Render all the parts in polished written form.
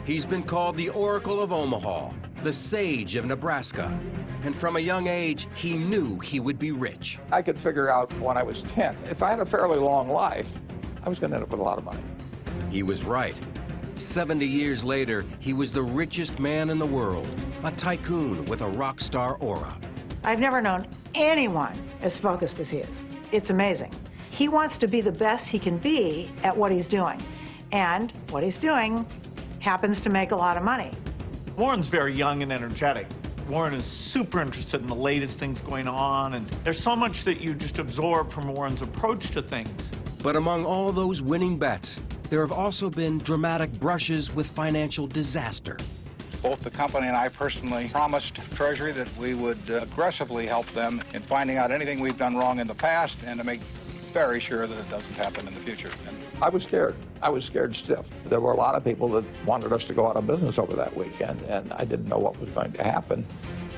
He's been called the Oracle of Omaha, the Sage of Nebraska, and from a young age, he knew he would be rich. I could figure out when I was 10, if I had a fairly long life, I was going to end up with a lot of money. He was right. 70 years later, he was the richest man in the world, a tycoon with a rock star aura. I've never known anyone as focused as he is. It's amazing. He wants to be the best he can be at what he's doing. And what he's doing happens to make a lot of money. Warren's very young and energetic. Warren is super interested in the latest things going on, and there's so much that you just absorb from Warren's approach to things. But among all those winning bets, there have also been dramatic brushes with financial disaster. Both the company and I personally promised Treasury that we would aggressively help them in finding out anything we've done wrong in the past and to make very sure that it doesn't happen in the future. I was scared. I was scared stiff. There were a lot of people that wanted us to go out of business over that weekend, and I didn't know what was going to happen.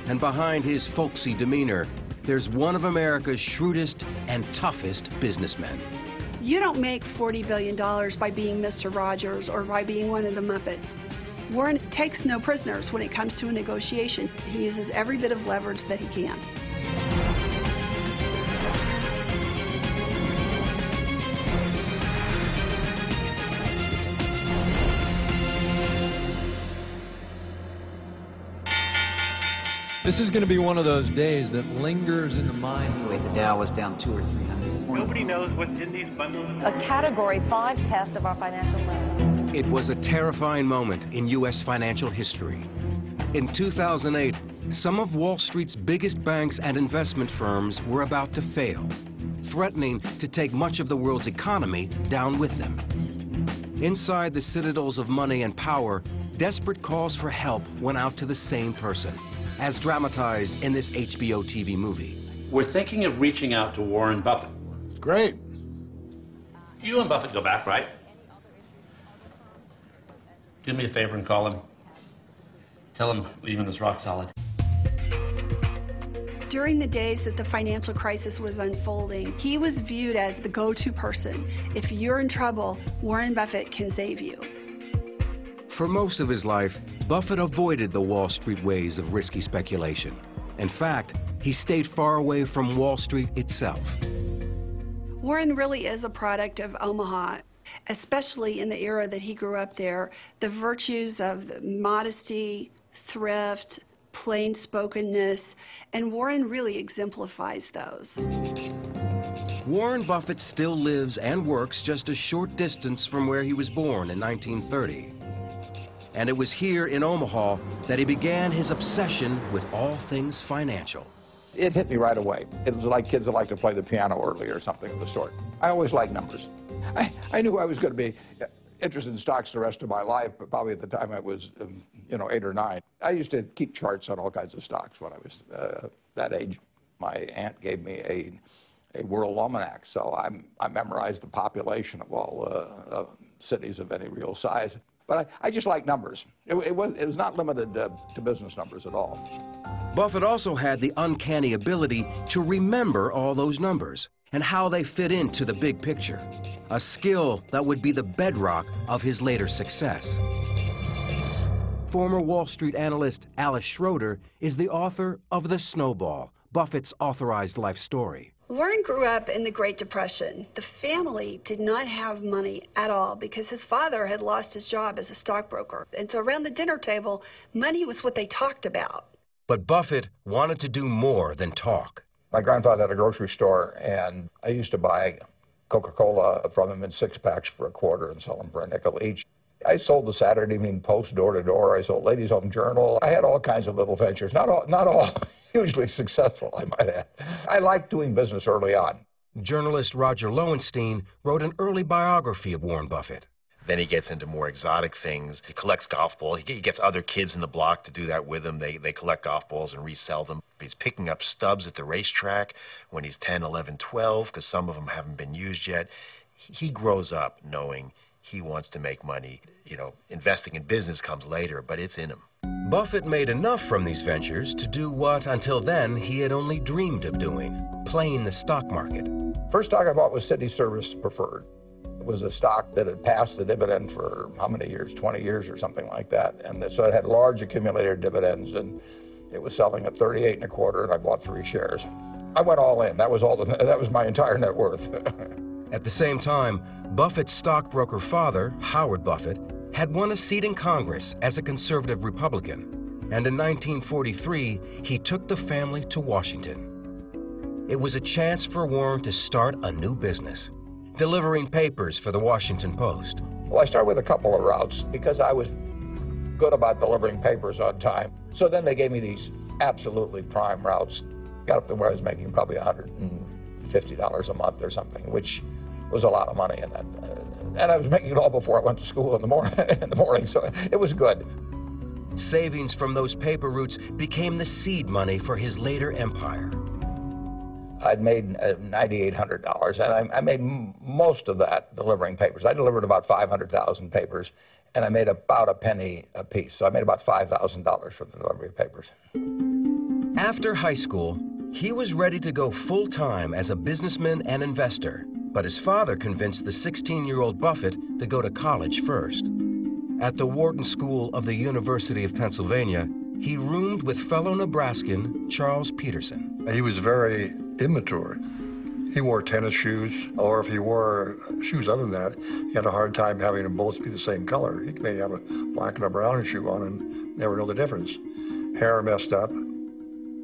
And behind his folksy demeanor, there's one of America's shrewdest and toughest businessmen. You don't make $40 billion by being Mr. Rogers or by being one of the Muppets. Warren takes no prisoners when it comes to a negotiation. He uses every bit of leverage that he can. This is going to be one of those days that lingers in the mind. Anyway, the Dow was down 200 or 300. Nobody knows what's in these bundles. A Category 5 test of our financial life. It was a terrifying moment in U.S. financial history. In 2008, some of Wall Street's biggest banks and investment firms were about to fail, threatening to take much of the world's economy down with them. Inside the citadels of money and power, desperate calls for help went out to the same person, as dramatized in this HBO TV movie. We're thinking of reaching out to Warren Buffett. Great. You and Buffett go back, right? Do me a favor and call him. Tell him leaving is rock solid. During the days that the financial crisis was unfolding, he was viewed as the go-to person. If you're in trouble, Warren Buffett can save you. For most of his life, Buffett avoided the Wall Street ways of risky speculation. In fact, he stayed far away from Wall Street itself. Warren really is a product of Omaha, especially in the era that he grew up there. The virtues of modesty, thrift, plain-spokenness, and Warren really exemplifies those. Warren Buffett still lives and works just a short distance from where he was born in 1930. And it was here in Omaha that he began his obsession with all things financial. It hit me right away. It was like kids that like to play the piano early or something of the sort. I always liked numbers. I knew I was going to be interested in stocks the rest of my life, but probably at the time I was, 8 or 9. I used to keep charts on all kinds of stocks when I was that age. My aunt gave me a world almanac, so I memorized the population of all cities of any real size. But I just like numbers. It was not limited to business numbers at all. Buffett also had the uncanny ability to remember all those numbers and how they fit into the big picture, a skill that would be the bedrock of his later success. Former Wall Street analyst Alice Schroeder is the author of The Snowball, Buffett's authorized life story. Warren grew up in the Great Depression. The family did not have money at all because his father had lost his job as a stockbroker. And so around the dinner table, money was what they talked about. But Buffett wanted to do more than talk. My grandfather had a grocery store, and I used to buy Coca-Cola from him in 6-packs for a quarter and sell them for a nickel each. I sold the Saturday Evening Post door to door. I sold Ladies' Home Journal. I had all kinds of little ventures, not all hugely successful, I might add. I liked doing business early on. Journalist Roger Lowenstein wrote an early biography of Warren Buffett. Then he gets into more exotic things. He collects golf balls. He gets other kids in the block to do that with him. They collect golf balls and resell them. He's picking up stubs at the racetrack when he's 10, 11, 12, because some of them haven't been used yet. He grows up knowing he wants to make money. Investing in business comes later, but it's in him. Buffett made enough from these ventures to do what, until then, he had only dreamed of doing, playing the stock market. First stock I bought was City Service Preferred. It was a stock that had passed the dividend for how many years, 20 years or something like that. And so it had large accumulated dividends, and it was selling at 38 1/4, and I bought 3 shares. I went all in. That was my entire net worth. At the same time, Buffett's stockbroker father, Howard Buffett, had won a seat in Congress as a conservative Republican, and in 1943, he took the family to Washington. It was a chance for Warren to start a new business, delivering papers for the Washington Post. Well, I started with a couple of routes because I was good about delivering papers on time. So then they gave me these absolutely prime routes. Got up to where I was making probably $150 a month or something, which was a lot of money in that. And I was making it all before I went to school in the morning, so it was good. Savings from those paper routes became the seed money for his later empire. I'd made $9,800, and I made most of that delivering papers. I delivered about 500,000 papers, and I made about a penny a piece. So I made about $5,000 for the delivery of papers. After high school, he was ready to go full-time as a businessman and investor, but his father convinced the 16-year-old Buffett to go to college first. At the Wharton School of the University of Pennsylvania, he roomed with fellow Nebraskan Charles Peterson. He was very immature. He wore tennis shoes, or if he wore shoes other than that, he had a hard time having them both be the same color. He may have a black and a brown shoe on and never know the difference. Hair messed up.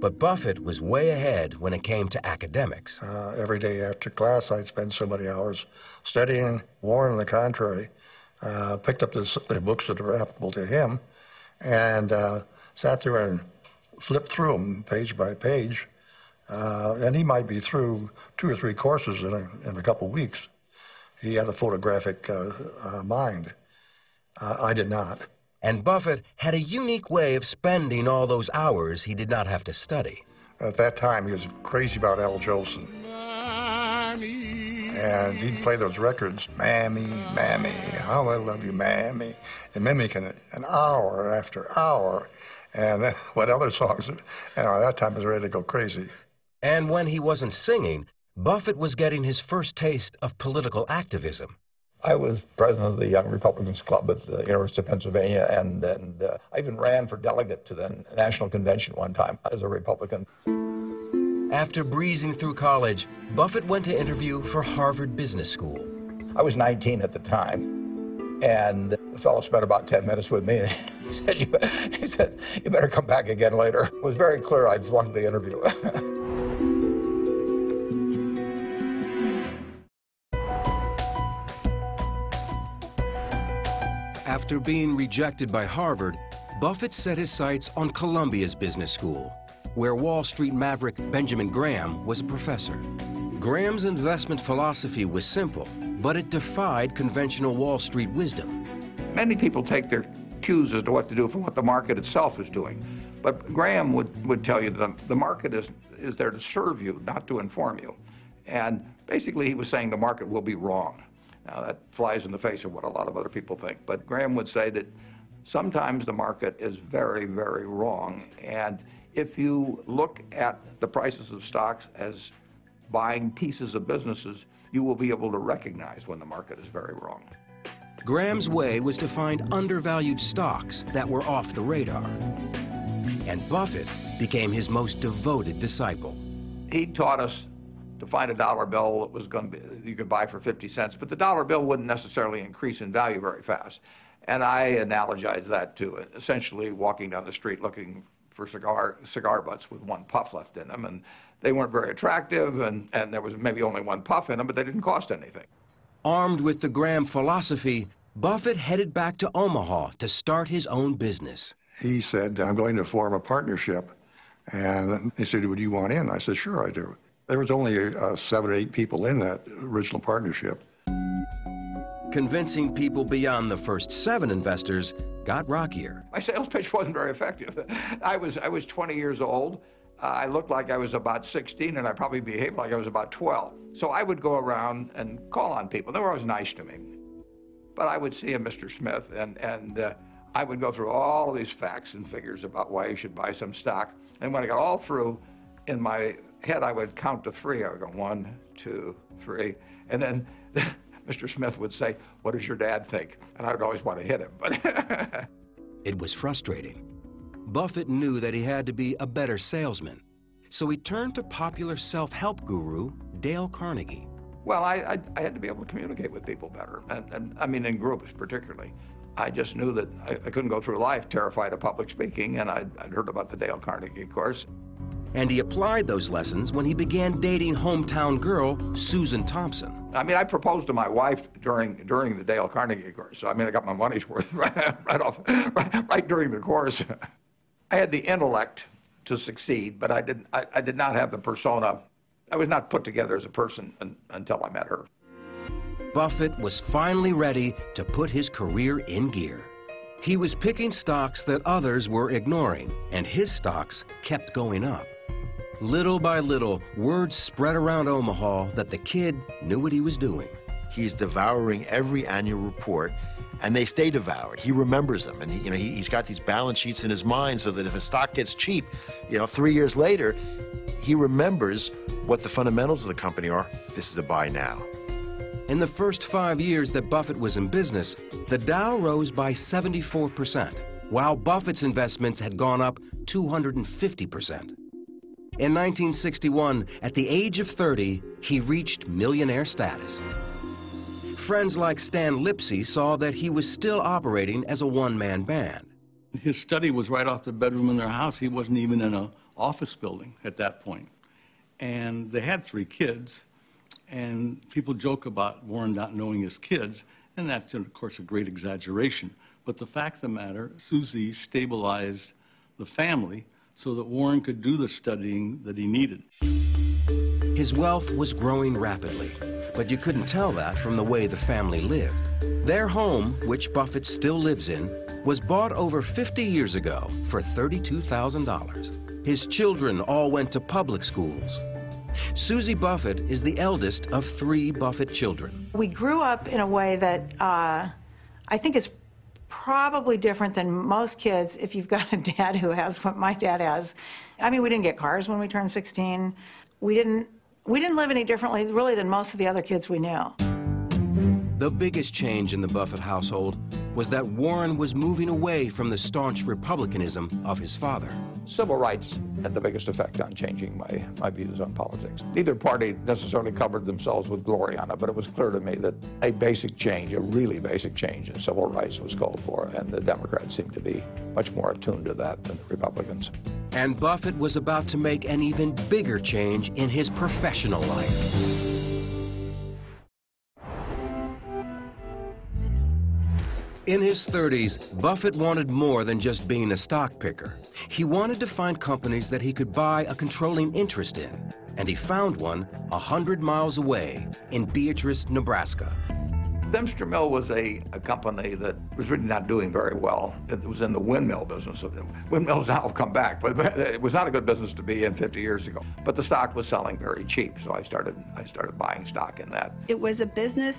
But Buffett was way ahead when it came to academics. Every day after class, I'd spend so many hours studying. Warren, on the contrary, picked up the books that were applicable to him and sat there and flipped through them page by page. And he might be through 2 or 3 courses in a couple of weeks. He had a photographic mind. I did not. And Buffett had a unique way of spending all those hours he did not have to study. At that time, he was crazy about Al Jolson. And he'd play those records, Mammy, Mammy, how I love you, Mammy, and mimicking it an hour after hour. And what other songs, at that time, I was ready to go crazy. And when he wasn't singing, Buffett was getting his first taste of political activism. I was president of the Young Republicans Club at the University of Pennsylvania, and I even ran for delegate to the National Convention one time as a Republican. After breezing through college, Buffett went to interview for Harvard Business School. I was 19 at the time, and the fellow spent about 10 minutes with me. He said, you better come back again later. It was very clear I just wanted the interview. After being rejected by Harvard, Buffett set his sights on Columbia's business school, where Wall Street maverick Benjamin Graham was a professor. Graham's investment philosophy was simple, but it defied conventional Wall Street wisdom. Many people take their cues as to what to do from what the market itself is doing. But Graham would tell you that the market is there to serve you, not to inform you. And basically he was saying the market will be wrong. Now that flies in the face of what a lot of other people think. But Graham would say that sometimes the market is very, very wrong. And if you look at the prices of stocks as buying pieces of businesses, you will be able to recognize when the market is very wrong. Graham's way was to find undervalued stocks that were off the radar. And Buffett became his most devoted disciple. He taught us to find a dollar bill that was going to be, you could buy for 50 cents, but the dollar bill wouldn't necessarily increase in value very fast. And I analogize that to essentially walking down the street looking for cigar butts with one puff left in them, and they weren't very attractive, and there was maybe only one puff in them, but they didn't cost anything. Armed with the Graham philosophy, Buffett headed back to Omaha to start his own business. He said, I'm going to form a partnership. And he said, would you want in? I said, sure, I do. There was only 7 or 8 people in that original partnership. Convincing people beyond the first 7 investors got rockier. My sales pitch wasn't very effective. I was 20 years old. I looked like I was about 16, and I probably behaved like I was about 12. So I would go around and call on people. They were always nice to me. But I would see a Mr. Smith, and I would go through all these facts and figures about why you should buy some stock. And when I got all through, in my head, I would count to 3. I would go 1, 2, 3. And then Mr. Smith would say, "What does your dad think?" And I would always want to hit him. But it was frustrating. Buffett knew that he had to be a better salesman, so he turned to popular self-help guru Dale Carnegie. Well, I had to be able to communicate with people better, and I mean in groups particularly. I just knew that I couldn't go through life terrified of public speaking, and I'd heard about the Dale Carnegie course. And he applied those lessons when he began dating hometown girl Susan Thompson. I mean, I proposed to my wife during the Dale Carnegie course, so I mean, I got my money's worth right during the course. I had the intellect to succeed, but I did not have the persona. I was not put together as a person until I met her. Buffett was finally ready to put his career in gear. He was picking stocks that others were ignoring, and his stocks kept going up. Little by little, word spread around Omaha that the kid knew what he was doing. He's devouring every annual report, and they stay devoured. He remembers them, and he's got these balance sheets in his mind so that if a stock gets cheap, 3 years later, he remembers what the fundamentals of the company are. This is a buy now. In the first 5 years that Buffett was in business, the Dow rose by 74%, while Buffett's investments had gone up 250%. In 1961, at the age of 30, he reached millionaire status. Friends like Stan Lipsey saw that he was still operating as a one-man band. His study was right off the bedroom in their house. He wasn't even in an office building at that point. And they had 3 kids. And people joke about Warren not knowing his kids, and that's, of course, a great exaggeration. But the fact of the matter, Susie stabilized the family so that Warren could do the studying that he needed. His wealth was growing rapidly, but you couldn't tell that from the way the family lived. Their home, which Buffett still lives in, was bought over 50 years ago for $32,000. His children all went to public schools. Susie Buffett is the eldest of 3 Buffett children. We grew up in a way that I think is probably different than most kids if you've got a dad who has what my dad has. I mean, we didn't get cars when we turned 16. We didn't live any differently, really, than most of the other kids we knew. The biggest change in the Buffett household was that Warren was moving away from the staunch republicanism of his father. Civil rights had the biggest effect on changing my views on politics. Neither party necessarily covered themselves with glory on it, but it was clear to me that a basic change, a really basic change in civil rights was called for, and the Democrats seemed to be much more attuned to that than the Republicans. And Buffett was about to make an even bigger change in his professional life. In his 30s, Buffett wanted more than just being a stock picker. He wanted to find companies that he could buy a controlling interest in, and he found one 100 miles away in Beatrice, Nebraska. Dempster Mill was a company that was really not doing very well. It was in the windmill business. Windmills now have come back, but it was not a good business to be in 50 years ago. But the stock was selling very cheap, so I started buying stock in that. It was a business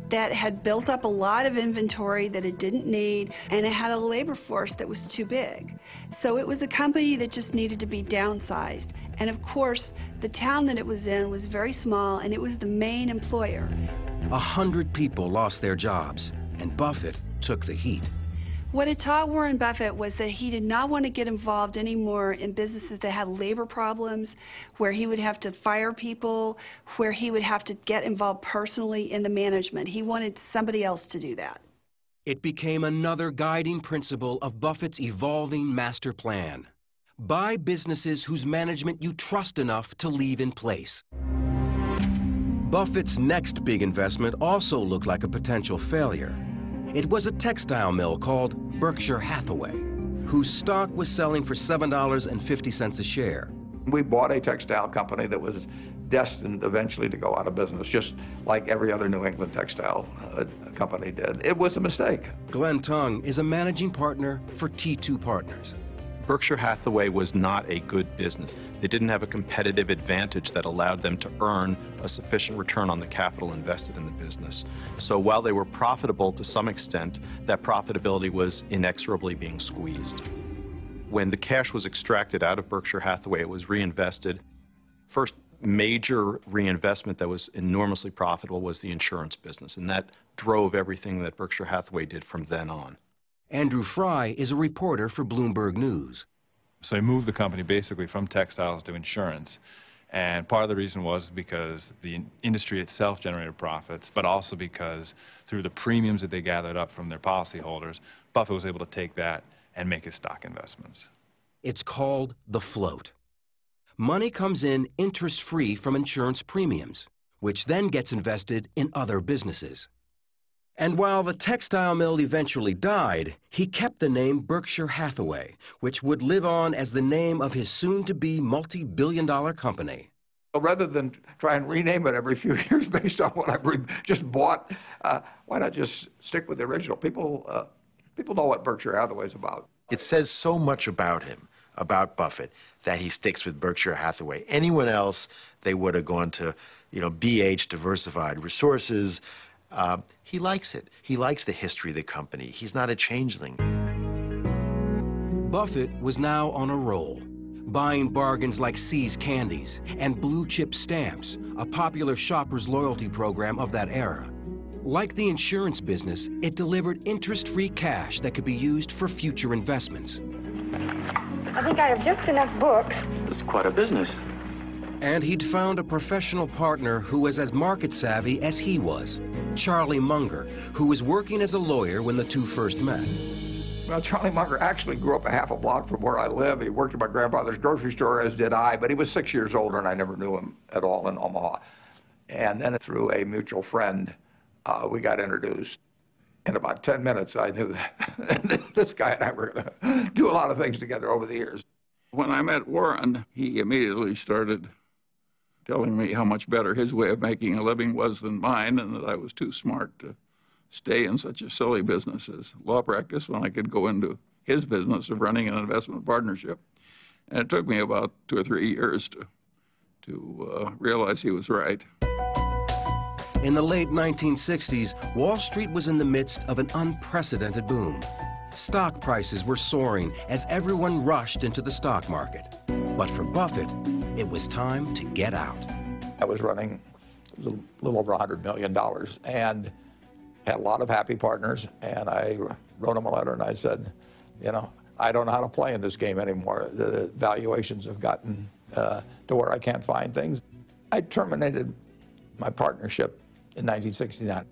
that had built up a lot of inventory that it didn't need, and it had a labor force that was too big. So it was a company that just needed to be downsized. And of course, the town that it was in was very small, and it was the main employer. 100 people lost their jobs, and Buffett took the heat. What it taught Warren Buffett was that he did not want to get involved anymore in businesses that had labor problems, where he would have to fire people, where he would have to get involved personally in the management. He wanted somebody else to do that. It became another guiding principle of Buffett's evolving master plan. Buy businesses whose management you trust enough to leave in place. Buffett's next big investment also looked like a potential failure. It was a textile mill called Berkshire Hathaway, whose stock was selling for $7.50 a share. We bought a textile company that was destined eventually to go out of business, just like every other New England textile company did. It was a mistake. Glenn Tung is a managing partner for T2 Partners. Berkshire Hathaway was not a good business. They didn't have a competitive advantage that allowed them to earn a sufficient return on the capital invested in the business. So while they were profitable to some extent, that profitability was inexorably being squeezed. When the cash was extracted out of Berkshire Hathaway, it was reinvested. First, major reinvestment that was enormously profitable was the insurance business, and that drove everything that Berkshire Hathaway did from then on. Andrew Fry is a reporter for Bloomberg News. So he moved the company basically from textiles to insurance. And part of the reason was because the industry itself generated profits, but also because through the premiums that they gathered up from their policyholders, Buffett was able to take that and make his stock investments. It's called the float. Money comes in interest-free from insurance premiums, which then gets invested in other businesses. And while the textile mill eventually died, he kept the name Berkshire Hathaway, which would live on as the name of his soon-to-be multi-billion-dollar company. Rather than try and rename it every few years based on what I just bought, why not just stick with the original? People know what Berkshire Hathaway is about. It says so much about him, about Buffett, that he sticks with Berkshire Hathaway. Anyone else, they would have gone to, BH, Diversified Resources. He likes it. He likes the history of the company. He's not a changeling. Buffett was now on a roll, buying bargains like See's Candies and Blue Chip Stamps, a popular shopper's loyalty program of that era. Like the insurance business, it delivered interest-free cash that could be used for future investments. I think I have just enough books. It's quite a business. And he'd found a professional partner who was as market-savvy as he was, Charlie Munger, who was working as a lawyer when the two first met. Well, Charlie Munger actually grew up a half a block from where I live. He worked at my grandfather's grocery store, as did I, but he was 6 years older, and I never knew him at all in Omaha. And then through a mutual friend, we got introduced. In about 10 minutes, I knew that this guy and I were going to do a lot of things together over the years. When I met Warren, he immediately started telling me how much better his way of making a living was than mine, and that I was too smart to stay in such a silly business as law practice when I could go into his business of running an investment partnership. And it took me about 2 or 3 years to realize he was right. In the late 1960s, Wall Street was in the midst of an unprecedented boom. Stock prices were soaring as everyone rushed into the stock market. But for Buffett, it was time to get out. I was running a little over $100 million and had a lot of happy partners. And I wrote them a letter and I said, I don't know how to play in this game anymore. The valuations have gotten to where I can't find things. I terminated my partnership in 1969.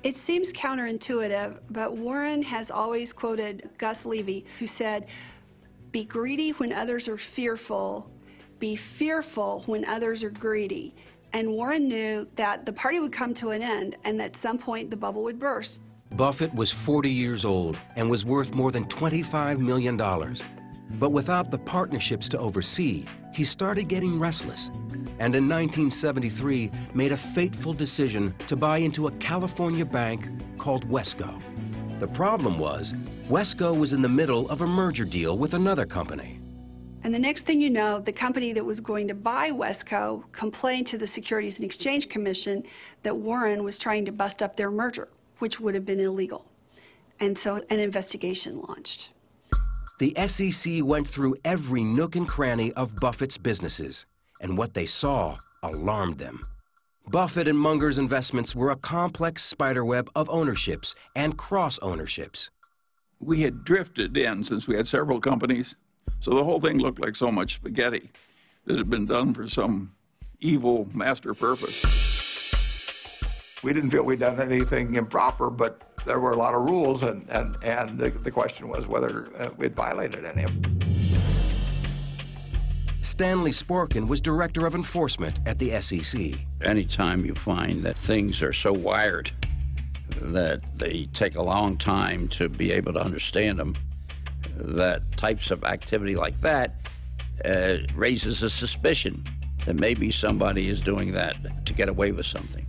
It seems counterintuitive, but Warren has always quoted Gus Levy, who said, "Be greedy when others are fearful, be fearful when others are greedy." And Warren knew that the party would come to an end and at some point the bubble would burst. Buffett was 40 years old and was worth more than $25 million. But without the partnerships to oversee, he started getting restless, and in 1973 made a fateful decision to buy into a California bank called Wesco. The problem was, Wesco was in the middle of a merger deal with another company. And the next thing you know, the company that was going to buy Wesco complained to the Securities and Exchange Commission that Warren was trying to bust up their merger, which would have been illegal. And so an investigation launched. The SEC went through every nook and cranny of Buffett's businesses, and what they saw alarmed them. Buffett and Munger's investments were a complex spiderweb of ownerships and cross-ownerships. We had drifted in since we had several companies, so the whole thing looked like so much spaghetti that had been done for some evil master purpose. We didn't feel we'd done anything improper, but there were a lot of rules, and the question was whether we'd violated any of them. Stanley Sporkin was Director of Enforcement at the SEC. Anytime you find that things are so wired that they take a long time to be able to understand them, that types of activity like that raises a suspicion that maybe somebody is doing that to get away with something.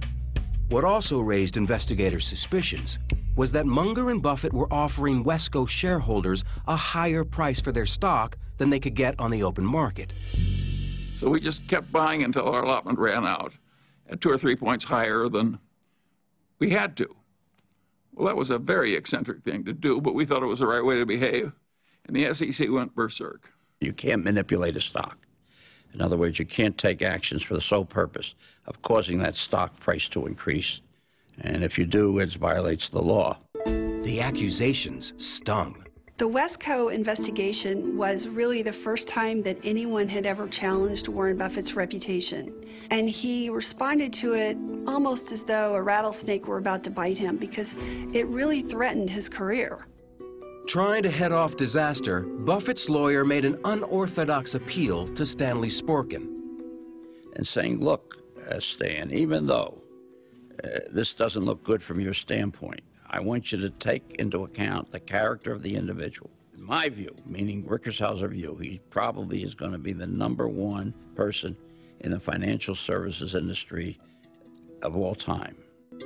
What also raised investigators' suspicions was that Munger and Buffett were offering Wesco shareholders a higher price for their stock than they could get on the open market. So we just kept buying until our allotment ran out at 2 or 3 points higher than we had to. Well, that was a very eccentric thing to do, but we thought it was the right way to behave, and the SEC went berserk. You can't manipulate a stock. In other words, you can't take actions for the sole purpose of causing that stock price to increase. And if you do, it violates the law. The accusations stung. The Wesco investigation was really the first time that anyone had ever challenged Warren Buffett's reputation. And he responded to it almost as though a rattlesnake were about to bite him, because it really threatened his career. Trying to head off disaster, Buffett's lawyer made an unorthodox appeal to Stanley Sporkin. And saying, look, Stan, even though this doesn't look good from your standpoint, I want you to take into account the character of the individual. In my view, meaning Rickershauser view, he probably is going to be the #1 person in the financial services industry of all time.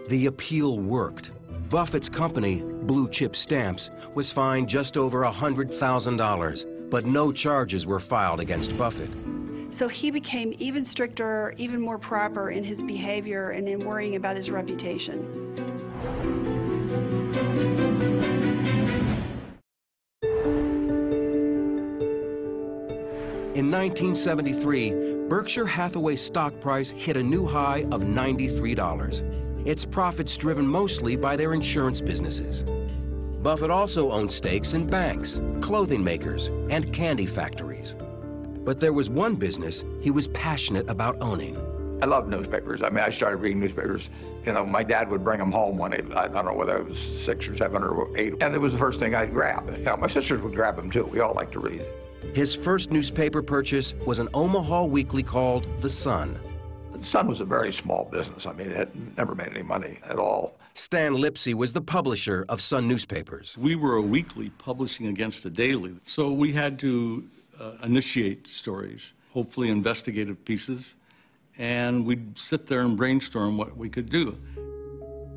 The appeal worked. Buffett's company, Blue Chip Stamps, was fined just over $100,000, but no charges were filed against Buffett. So he became even stricter, even more proper in his behavior and in worrying about his reputation. In 1973, Berkshire Hathaway's stock price hit a new high of $93. Its profits driven mostly by their insurance businesses. Buffett also owned stakes in banks, clothing makers, and candy factories. But there was one business he was passionate about owning. I love newspapers. I mean, I started reading newspapers. You know, my dad would bring them home when I don't know whether I was 6 or 7 or 8, and it was the first thing I'd grab. You know, my sisters would grab them too. We all liked to read. His first newspaper purchase was an Omaha weekly called The Sun. The Sun was a very small business. I mean, it had never made any money at all. Stan Lipsey was the publisher of Sun newspapers. We were a weekly publishing against a daily, so we had to initiate stories, hopefully investigative pieces, and we'd sit there and brainstorm what we could do.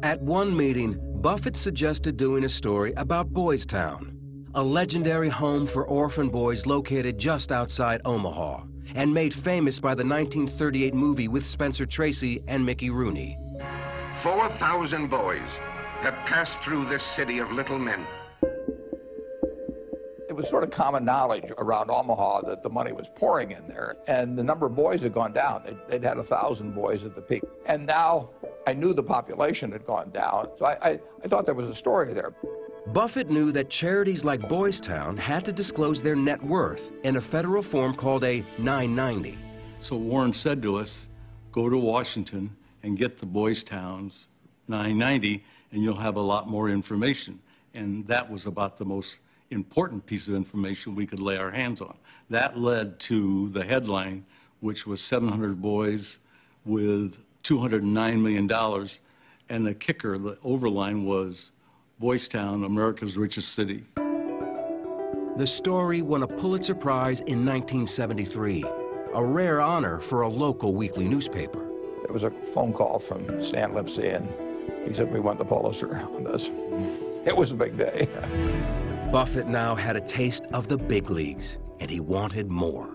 At one meeting, Buffett suggested doing a story about Boys Town, a legendary home for orphan boys located just outside Omaha, and made famous by the 1938 movie with Spencer Tracy and Mickey Rooney. 4,000 boys have passed through this city of little men. It was sort of common knowledge around Omaha that the money was pouring in there, and the number of boys had gone down. They'd had 1,000 boys at the peak. And now I knew the population had gone down, so I thought there was a story there. Buffett knew that charities like Boys Town had to disclose their net worth in a federal form called a 990. So Warren said to us, go to Washington and get the Boys Town's 990, and you'll have a lot more information. And that was about the most important piece of information we could lay our hands on. That led to the headline, which was 700 boys with $209 million, and the kicker, the overline was Boys Town, America's richest city. The story won a Pulitzer Prize in 1973, a rare honor for a local weekly newspaper. There was a phone call from Stan Lipsey, and he said, we won the Pulitzer on this. It was a big day. Buffett now had a taste of the big leagues, and he wanted more.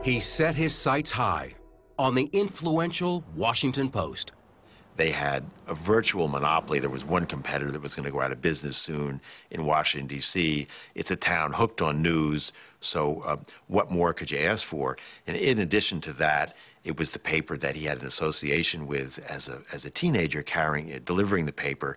He set his sights high on the influential Washington Post. They had a virtual monopoly. There was one competitor that was going to go out of business soon in Washington, D.C. It's a town hooked on news, so what more could you ask for? And in addition to that, it was the paper that he had an association with as a teenager, delivering the paper.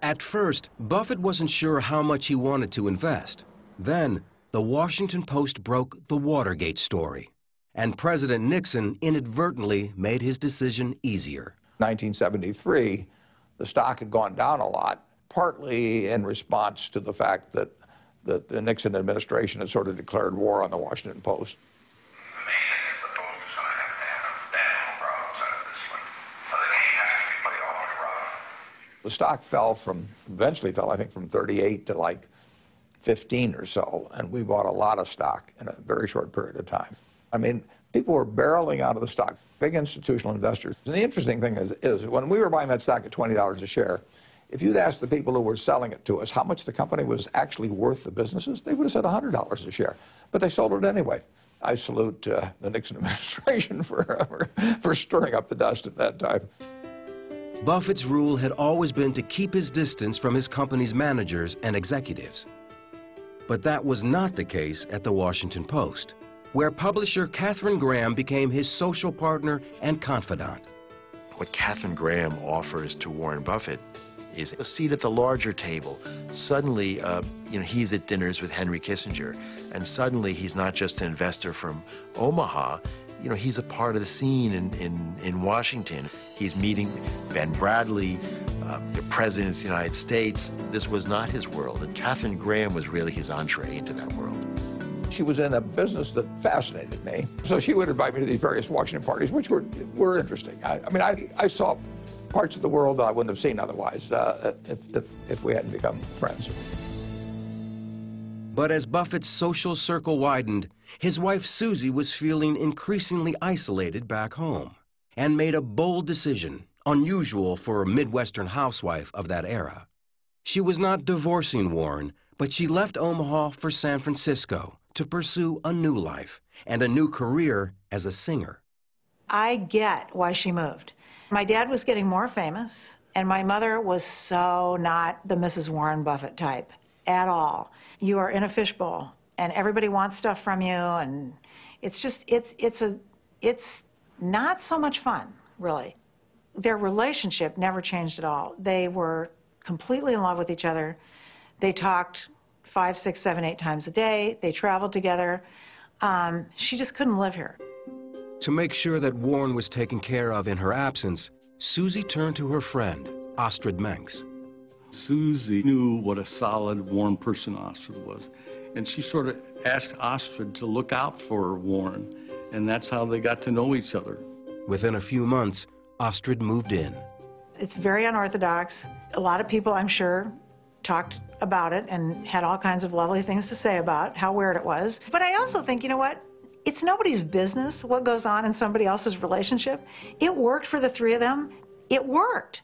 At first, Buffett wasn't sure how much he wanted to invest. Then, the Washington Post broke the Watergate story, and President Nixon inadvertently made his decision easier. 1973, the stock had gone down a lot, partly in response to the fact that the Nixon administration had sort of declared war on the Washington Post. The stock eventually fell, I think, from 38 to like 15 or so, and we bought a lot of stock in a very short period of time. I mean, people were barreling out of the stock, big institutional investors. And the interesting thing is when we were buying that stock at $20 a share, if you'd asked the people who were selling it to us how much the company was actually worth the businesses, they would have said $100 a share. But they sold it anyway. I salute the Nixon administration for stirring up the dust at that time. Buffett's rule had always been to keep his distance from his company's managers and executives. But that was not the case at the Washington Post. where publisher Katharine Graham became his social partner and confidant. What Katharine Graham offers to Warren Buffett is a seat at the larger table. Suddenly, he's at dinners with Henry Kissinger, and suddenly he's not just an investor from Omaha. He's a part of the scene in Washington. He's meeting Ben Bradley, the President of the United States. This was not his world, and Katharine Graham was really his entree into that world. She was in a business that fascinated me, so she would invite me to these various Washington parties, which were interesting. I saw parts of the world that I wouldn't have seen otherwise if we hadn't become friends. But as Buffett's social circle widened, his wife Susie was feeling increasingly isolated back home and made a bold decision, unusual for a Midwestern housewife of that era. She was not divorcing Warren, but she left Omaha for San Francisco to pursue a new life and a new career as a singer. I get why she moved. My dad was getting more famous, and my mother was so not the Mrs. Warren Buffett type at all. You are in a fishbowl, and everybody wants stuff from you, and it's not so much fun, really. Their relationship never changed at all. They were completely in love with each other. They talked 5, 6, 7, 8 times a day. They traveled together. She just couldn't live here. To make sure that Warren was taken care of in her absence, Susie turned to her friend, Astrid Menks. Susie knew what a solid, warm person Astrid was, and she sort of asked Astrid to look out for Warren, and that's how they got to know each other. Within a few months, Astrid moved in. It's very unorthodox. A lot of people, I'm sure, talked about it and had all kinds of lovely things to say about how weird it was. But I also think, you know what? It's nobody's business what goes on in somebody else's relationship. It worked for the three of them. It worked.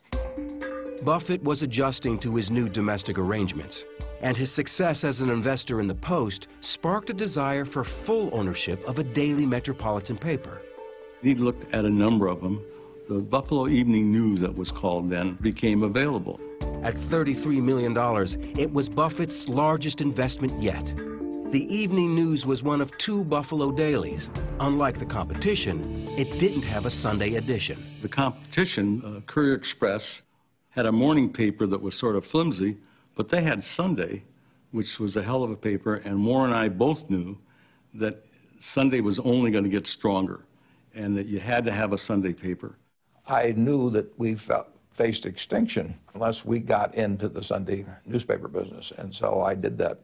Buffett was adjusting to his new domestic arrangements, and his success as an investor in the Post sparked a desire for full ownership of a daily metropolitan paper. He looked at a number of them. The Buffalo Evening News, that was called then, became available. At $33 million, it was Buffett's largest investment yet. The Evening News was one of 2 Buffalo dailies. Unlike the competition, it didn't have a Sunday edition. The competition, Courier Express, had a morning paper that was sort of flimsy, but they had Sunday, which was a hell of a paper, and Warren and I both knew that Sunday was only going to get stronger and that you had to have a Sunday paper. I knew that we faced extinction unless we got into the Sunday newspaper business, and so I did that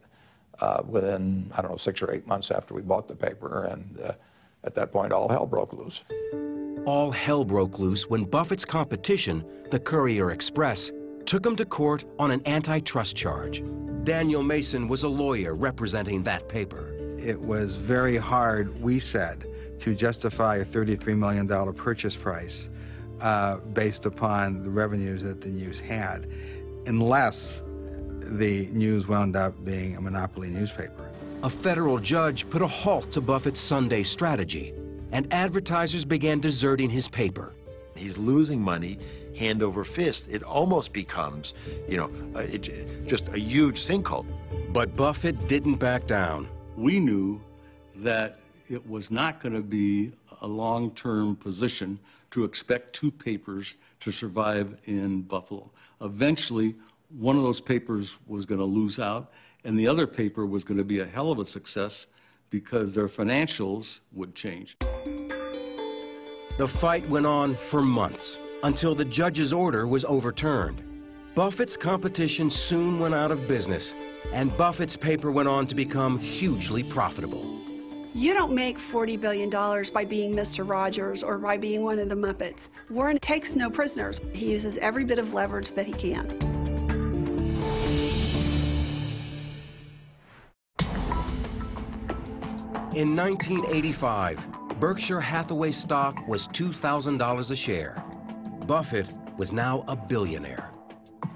within, 6 or 8 months after we bought the paper, and at that point all hell broke loose. All hell broke loose when Buffett's competition, the Courier Express, took him to court on an antitrust charge. Daniel Mason was a lawyer representing that paper. It was very hard, we said, to justify a $33 million purchase price based upon the revenues that the News had, unless the News wound up being a monopoly newspaper. A federal judge put a halt to Buffett's Sunday strategy, and advertisers began deserting his paper. He's losing money hand over fist. It almost becomes, just a huge sinkhole. But Buffett didn't back down. We knew that it was not going to be a long-term position to expect 2 papers to survive in Buffalo. Eventually, one of those papers was going to lose out, and the other paper was going to be a hell of a success because their financials would change. The fight went on for months until the judge's order was overturned. Buffett's competition soon went out of business, and Buffett's paper went on to become hugely profitable. You don't make $40 billion by being Mr. Rogers or by being one of the Muppets. Warren takes no prisoners. He uses every bit of leverage that he can. In 1985, Berkshire Hathaway stock was $2,000 a share. Buffett was now a billionaire.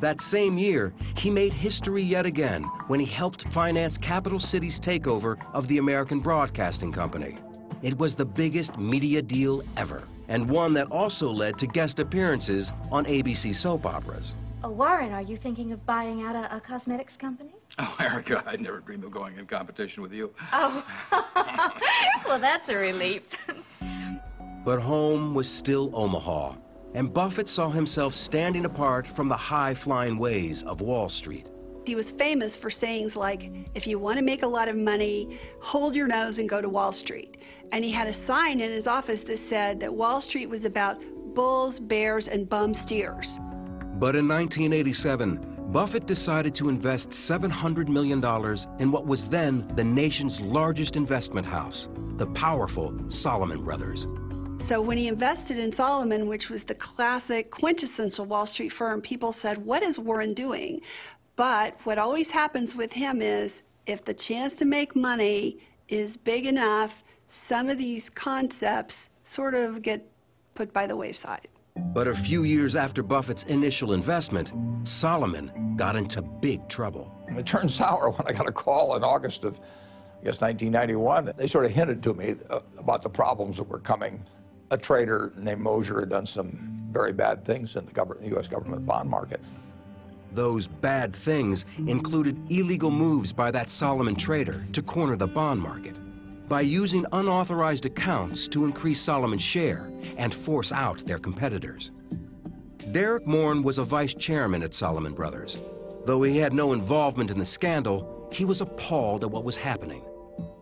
That same year, he made history yet again when he helped finance Capital City's takeover of the American Broadcasting Company. It was the biggest media deal ever, and one that also led to guest appearances on ABC soap operas. Warren, are you thinking of buying out a cosmetics company? Oh, Erica, I'd never dream of going in competition with you. Oh, well, that's a relief. But home was still Omaha, and Buffett saw himself standing apart from the high-flying ways of Wall Street. He was famous for sayings like, if you want to make a lot of money, hold your nose and go to Wall Street. And he had a sign in his office that said that Wall Street was about bulls, bears, and bum steers. But in 1987, Buffett decided to invest $700 million in what was then the nation's largest investment house, the powerful Salomon Brothers. So when he invested in Salomon, which was the classic quintessential Wall Street firm, people said, what is Warren doing? But what always happens with him is if the chance to make money is big enough, some of these concepts sort of get put by the wayside. But a few years after Buffett's initial investment, Salomon got into big trouble. It turned sour when I got a call in August of, I guess, 1991. They sort of hinted to me about the problems that were coming. A trader named Mosier had done some very bad things in the U.S. government bond market. Those bad things included illegal moves by that Salomon trader to corner the bond market by using unauthorized accounts to increase Salomon's share and force out their competitors. Derek Morn was a vice chairman at Salomon Brothers. Though he had no involvement in the scandal, he was appalled at what was happening.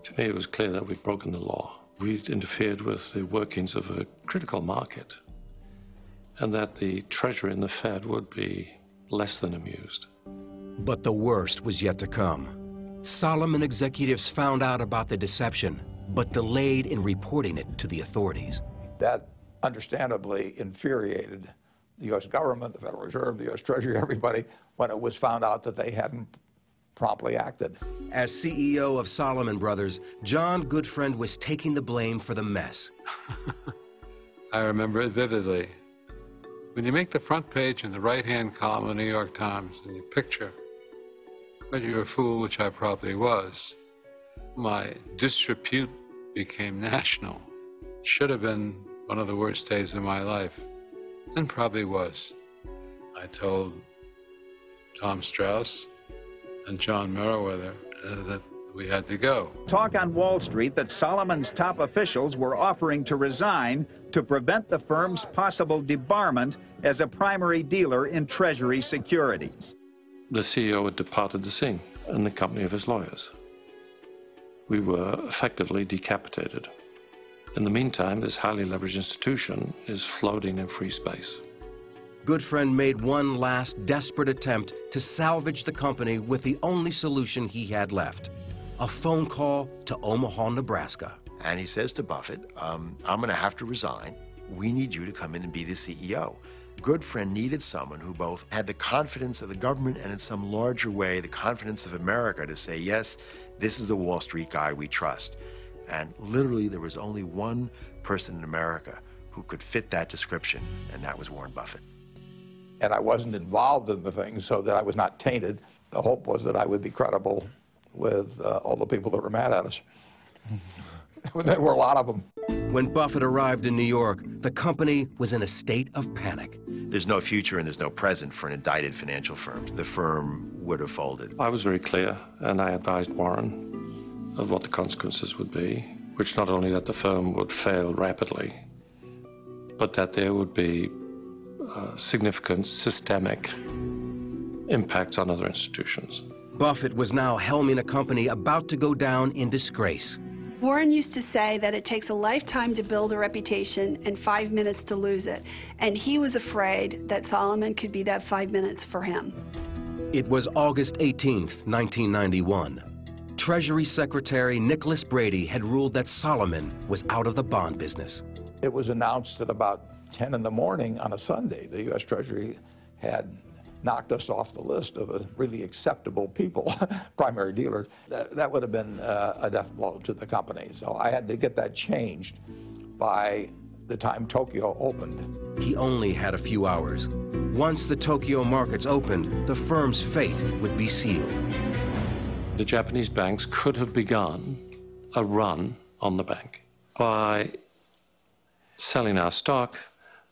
To me, it was clear that we'd broken the law. We'd interfered with the workings of a critical market, and that the Treasury and the Fed would be less than amused. But the worst was yet to come. Salomon executives found out about the deception, but delayed in reporting it to the authorities. That understandably infuriated the U.S. government, the Federal Reserve, the U.S. Treasury, everybody, when it was found out that they hadn't promptly acted. As CEO of Salomon Brothers, John Goodfriend was taking the blame for the mess. I remember it vividly. When you make the front page in the right-hand column of the New York Times and you picture whether you're a fool, which I probably was, my disrepute became national. Should have been one of the worst days of my life, and probably was. I told Tom Strauss and John Meriwether that we had to go. Talk on Wall Street that Salomon's top officials were offering to resign to prevent the firm's possible debarment as a primary dealer in Treasury securities. The CEO had departed the scene in the company of his lawyers. We were effectively decapitated. In the meantime, this highly leveraged institution is floating in free space. Goodfriend made one last desperate attempt to salvage the company with the only solution he had left, a phone call to Omaha, Nebraska. And he says to Buffett, I'm going to have to resign. We need you to come in and be the CEO. Goodfriend needed someone who both had the confidence of the government and in some larger way the confidence of America to say, yes, this is the Wall Street guy we trust. And literally there was only one person in America who could fit that description, and that was Warren Buffett. And I wasn't involved in the thing so that I was not tainted. The hope was that I would be credible with all the people that were mad at us. There were a lot of them. When Buffett arrived in New York, the company was in a state of panic. There's no future and there's no present for an indicted financial firm. The firm would have folded. I was very clear, and I advised Warren of what the consequences would be, which not only that the firm would fail rapidly, but that there would be significant systemic impacts on other institutions. Buffett was now helming a company about to go down in disgrace. Warren used to say that it takes a lifetime to build a reputation and 5 minutes to lose it. And he was afraid that Salomon could be that 5 minutes for him. It was August 18th, 1991. Treasury Secretary Nicholas Brady had ruled that Salomon was out of the bond business. It was announced at about 10 in the morning on a Sunday. The U.S. Treasury had knocked us off the list of really acceptable people, primary dealers. That would have been a death blow to the company. So I had to get that changed by the time Tokyo opened. He only had a few hours. Once the Tokyo markets opened, the firm's fate would be sealed. The Japanese banks could have begun a run on the bank by selling our stock,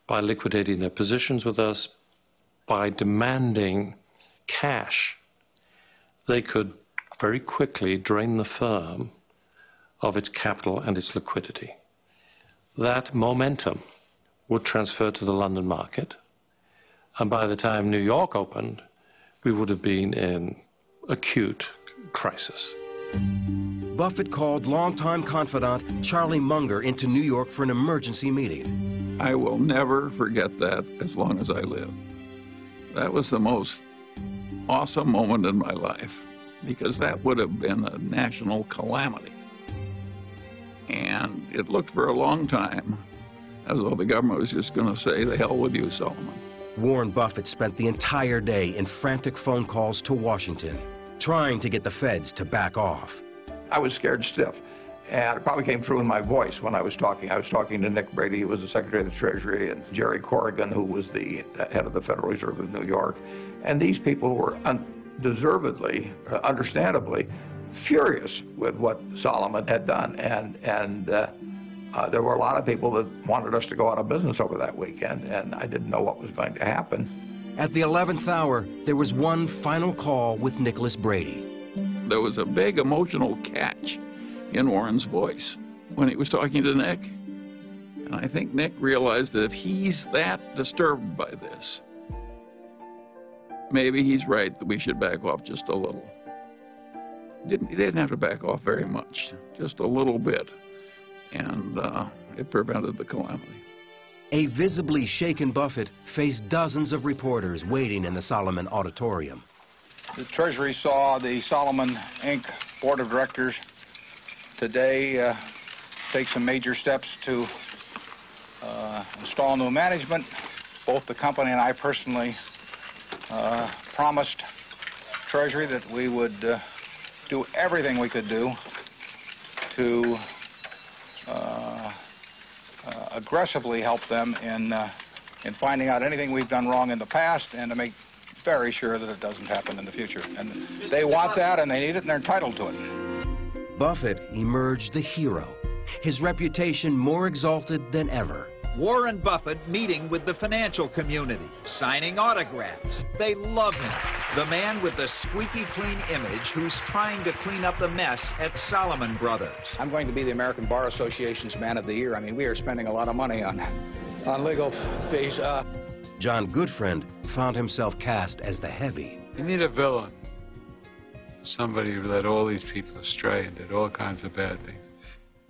by liquidating their positions with us, by demanding cash they could very quickly drain the firm of its capital and its liquidity. That momentum would transfer to the London market, and by the time New York opened, we would have been in acute crisis. Buffett called longtime confidant Charlie Munger into New York for an emergency meeting. I will never forget that as long as I live. That was the most awesome moment in my life, because that would have been a national calamity. And it looked for a long time as though the government was just going to say, the hell with you, Solomon. Warren Buffett spent the entire day in frantic phone calls to Washington, trying to get the feds to back off. I was scared stiff, and it probably came through in my voice when I was talking. I was talking to Nick Brady, who was the Secretary of the Treasury, and Jerry Corrigan, who was the head of the Federal Reserve of New York. And these people were undeservedly, understandably, furious with what Solomon had done. And there were a lot of people that wanted us to go out of business over that weekend, and I didn't know what was going to happen. At the 11th hour, there was one final call with Nicholas Brady. There was a big emotional catch in Warren's voice when he was talking to Nick. And I think Nick realized that if he's that disturbed by this, maybe he's right that we should back off just a little. He didn't have to back off very much, just a little bit. And it prevented the calamity. A visibly shaken Buffett faced dozens of reporters waiting in the Solomon Auditorium. The Treasury saw the Solomon Inc. Board of Directors today take some major steps to install new management. Both the company and I personally promised Treasury that we would do everything we could do to aggressively help them in finding out anything we've done wrong in the past and to make very sure that it doesn't happen in the future. And they want that, and they need it, and they're entitled to it. Buffett emerged the hero, his reputation more exalted than ever. Warren Buffett meeting with the financial community, signing autographs. They love him. The man with the squeaky clean image who's trying to clean up the mess at Solomon Brothers. I'm going to be the American Bar Association's Man of the Year. I mean, we are spending a lot of money on legal fees. John Goodfriend found himself cast as the heavy. You need a villain. Somebody who led all these people astray and did all kinds of bad things.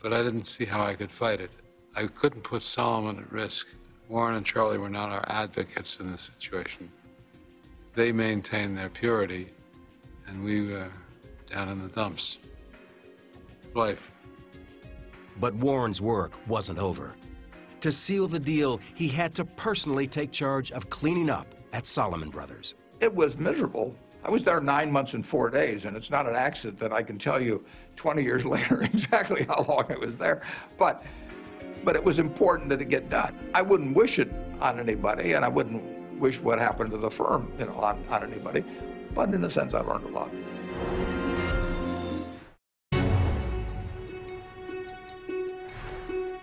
But I didn't see how I could fight it. I couldn't put Solomon at risk. Warren and Charlie were not our advocates in this situation. They maintained their purity, and we were down in the dumps. Life. But Warren's work wasn't over. To seal the deal, he had to personally take charge of cleaning up at Solomon Brothers. It was miserable. I was there 9 months and 4 days, and it's not an accident that I can tell you 20 years later exactly how long I was there. But it was important that it get done. I wouldn't wish it on anybody, and I wouldn't wish what happened to the firm, on anybody. But in a sense, I learned a lot.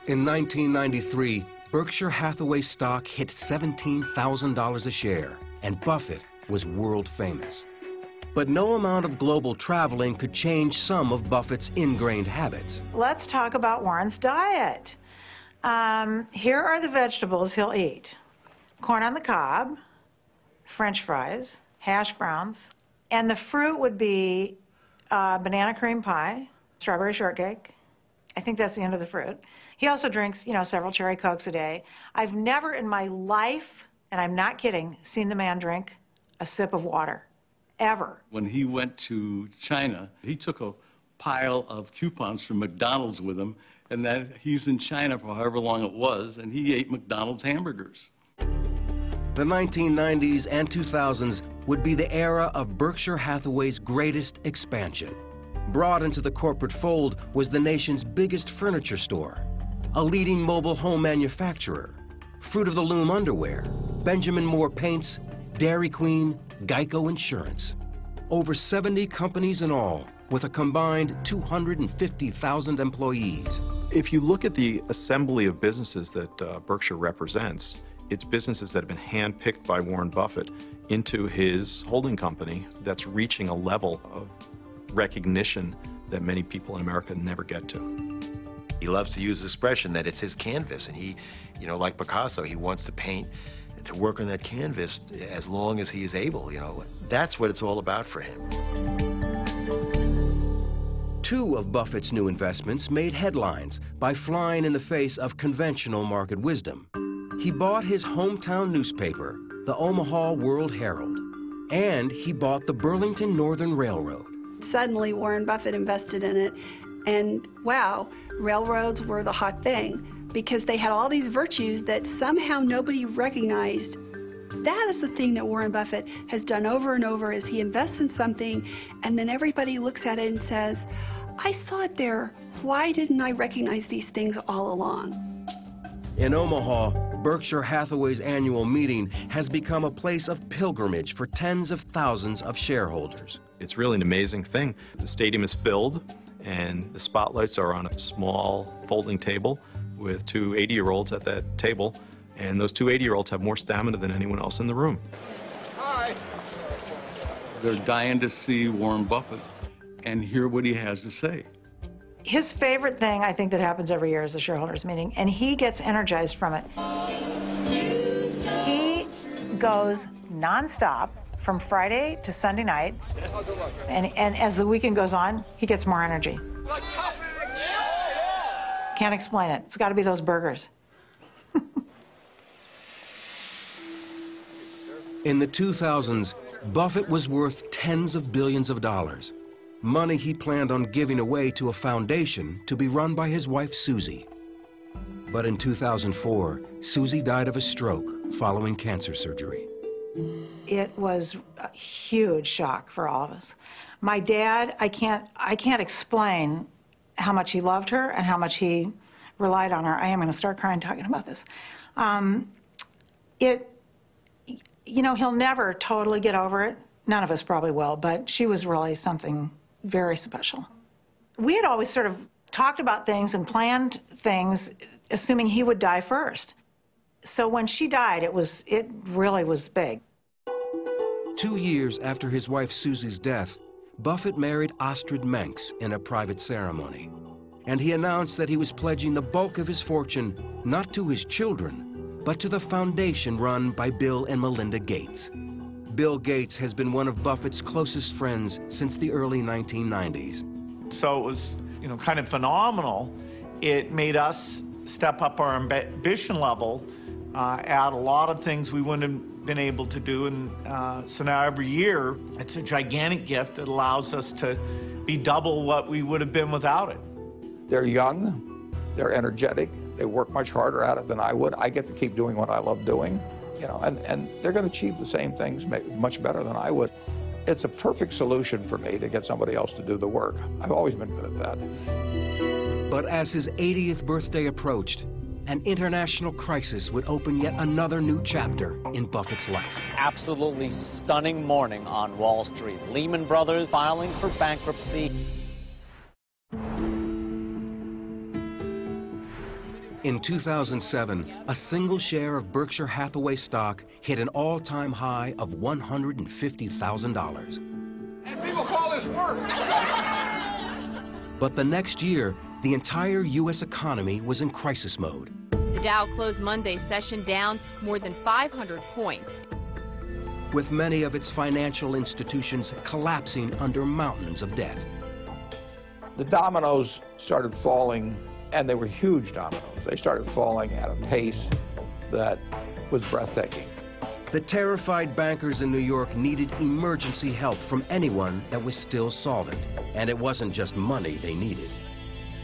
In 1993, Berkshire Hathaway stock hit $17,000 a share, and Buffett was world famous. But no amount of global traveling could change some of Buffett's ingrained habits. Let's talk about Warren's diet. Here are the vegetables he'll eat. Corn on the cob, French fries, hash browns, and the fruit would be banana cream pie, strawberry shortcake. I think that's the end of the fruit. He also drinks, several cherry Cokes a day. I've never in my life, and I'm not kidding, seen the man drink a sip of water, ever. When he went to China, he took a pile of coupons from McDonald's with him, and that he's in China for however long it was, and he ate McDonald's hamburgers. The 1990s and 2000s would be the era of Berkshire Hathaway's greatest expansion. Brought into the corporate fold was the nation's biggest furniture store, a leading mobile home manufacturer, Fruit of the Loom underwear, Benjamin Moore paints, Dairy Queen, Geico Insurance. Over 70 companies in all, with a combined 250,000 employees. If you look at the assembly of businesses that Berkshire represents, It's businesses that have been handpicked by Warren Buffett into his holding company that's reaching a level of recognition that many people in America never get to. He loves to use the expression that it's his canvas, and he, you know, like Picasso, he wants to paint, to work on that canvas as long as he is able, you know. That's what it's all about for him. Two of Buffett's new investments made headlines by flying in the face of conventional market wisdom. He bought his hometown newspaper, the Omaha World Herald, and he bought the Burlington Northern Railroad. Suddenly, Warren Buffett invested in it, and wow, railroads were the hot thing because they had all these virtues that somehow nobody recognized. That is the thing that Warren Buffett has done over and over, is he invests in something and then everybody looks at it and says, I saw it there. Why didn't I recognize these things all along? In Omaha, Berkshire Hathaway's annual meeting has become a place of pilgrimage for tens of thousands of shareholders. It's really an amazing thing. The stadium is filled, and the spotlights are on a small folding table with two 80-year-olds at that table, and those two 80-year-olds have more stamina than anyone else in the room. Hi. They're dying to see Warren Buffett and hear what he has to say. His favorite thing, I think, that happens every year is the shareholders meeting, and he gets energized from it. He goes nonstop from Friday to Sunday night, and as the weekend goes on, he gets more energy. Can't explain it. It's got to be those burgers. In the 2000s, Buffett was worth tens of billions of dollars, money he planned on giving away to a foundation to be run by his wife, Susie. But in 2004, Susie died of a stroke following cancer surgery. It was a huge shock for all of us. My dad, I can't explain how much he loved her and how much he relied on her. I am going to start crying talking about this. You know, he'll never totally get over it. None of us probably will, but she was really something very special. We had always sort of talked about things and planned things assuming he would die first. So when she died, it really was big. 2 years after his wife Susie's death, Buffett married Astrid Menks in a private ceremony. And he announced that he was pledging the bulk of his fortune not to his children, but to the foundation run by Bill and Melinda Gates. Bill Gates has been one of Buffett's closest friends since the early 1990s. So it was, you know, kind of phenomenal. It made us step up our ambition level, add a lot of things we wouldn't have been able to do. And so now every year, it's a gigantic gift that allows us to be double what we would have been without it. They're young, they're energetic, they work much harder at it than I would. I get to keep doing what I love doing, you know, and they're going to achieve the same things much better than I would. It's a perfect solution for me to get somebody else to do the work. I've always been good at that. But as his 80th birthday approached, an international crisis would open yet another new chapter in Buffett's life. Absolutely stunning morning on Wall Street. Lehman Brothers filing for bankruptcy. In 2007, a single share of Berkshire Hathaway stock hit an all-time high of $150,000. And people call this work. But the next year, the entire U.S. economy was in crisis mode. The Dow closed Monday's session down more than 500 points, with many of its financial institutions collapsing under mountains of debt. The dominoes started falling, and they were huge dominoes. They started falling at a pace that was breathtaking. The terrified bankers in New York needed emergency help from anyone that was still solvent. And it wasn't just money they needed.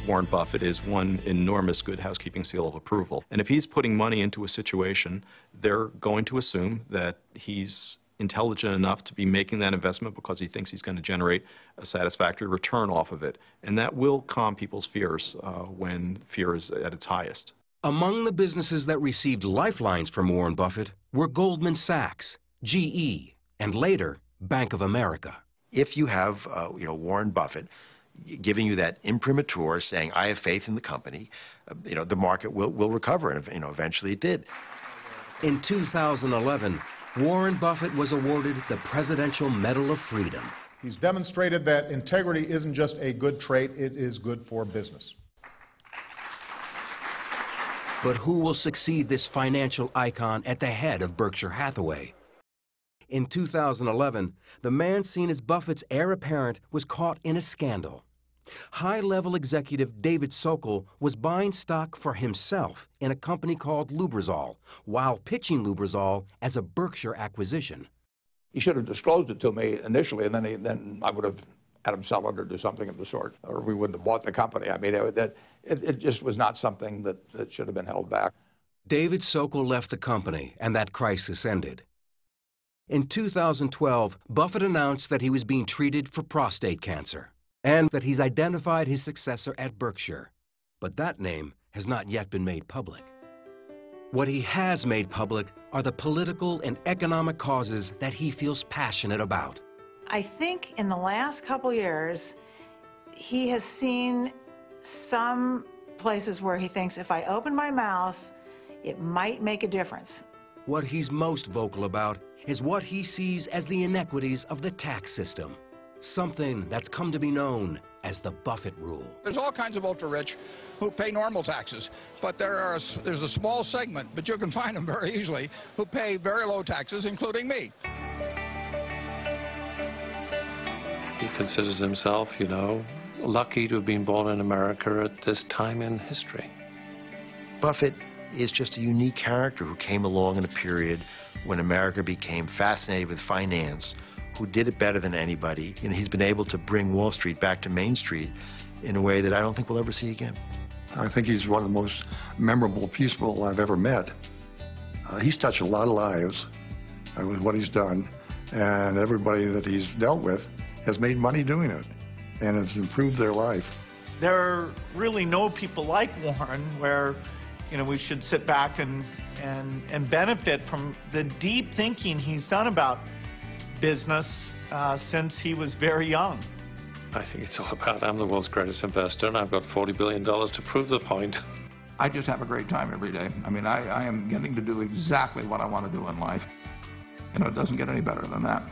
Warren Buffett is one enormous good housekeeping seal of approval. And if he's putting money into a situation, they're going to assume that he's intelligent enough to be making that investment because he thinks he's going to generate a satisfactory return off of it. And that will calm people's fears when fear is at its highest. Among the businesses that received lifelines from Warren Buffett were Goldman Sachs, GE, and later, Bank of America. If you have, Warren Buffett giving you that imprimatur saying, I have faith in the company, the market will recover, and, eventually it did. In 2011, Warren Buffett was awarded the Presidential Medal of Freedom. He's demonstrated that integrity isn't just a good trait, it is good for business. But who will succeed this financial icon at the head of Berkshire Hathaway? In 2011, the man seen as Buffett's heir apparent was caught in a scandal. High-level executive David Sokol was buying stock for himself in a company called Lubrizol, while pitching Lubrizol as a Berkshire acquisition. He should have disclosed it to me initially, and then I would have had him sell it or do something of the sort, or we wouldn't have bought the company. I mean, it just was not something that should have been held back. David Sokol left the company, and that crisis ended. In 2012, Buffett announced that he was being treated for prostate cancer, and that he's identified his successor at Berkshire. But that name has not yet been made public. What he has made public are the political and economic causes that he feels passionate about. I think in the last couple years, he has seen some places where he thinks if I open my mouth, it might make a difference. What he's most vocal about is what he sees as the inequities of the tax system, something that's come to be known as the Buffett rule. There's all kinds of ultra-rich who pay normal taxes, but there's a small segment, but you can find them very easily, who pay very low taxes, including me. He considers himself, you know, lucky to have been born in America at this time in history. Buffett is just a unique character who came along in a period when America became fascinated with finance, who did it better than anybody. And he's been able to bring Wall Street back to Main Street in a way that I don't think we'll ever see again. I think he's one of the most memorable people I've ever met. He's touched a lot of lives with what he's done, and everybody that he's dealt with has made money doing it, and it's improved their life. There are really no people like Warren where, you know, we should sit back and benefit from the deep thinking he's done about business since he was very young. I think it's all about, I'm the world's greatest investor, and I've got $40 billion to prove the point. I just have a great time every day. I mean, I am getting to do exactly what I want to do in life. You know, it doesn't get any better than that.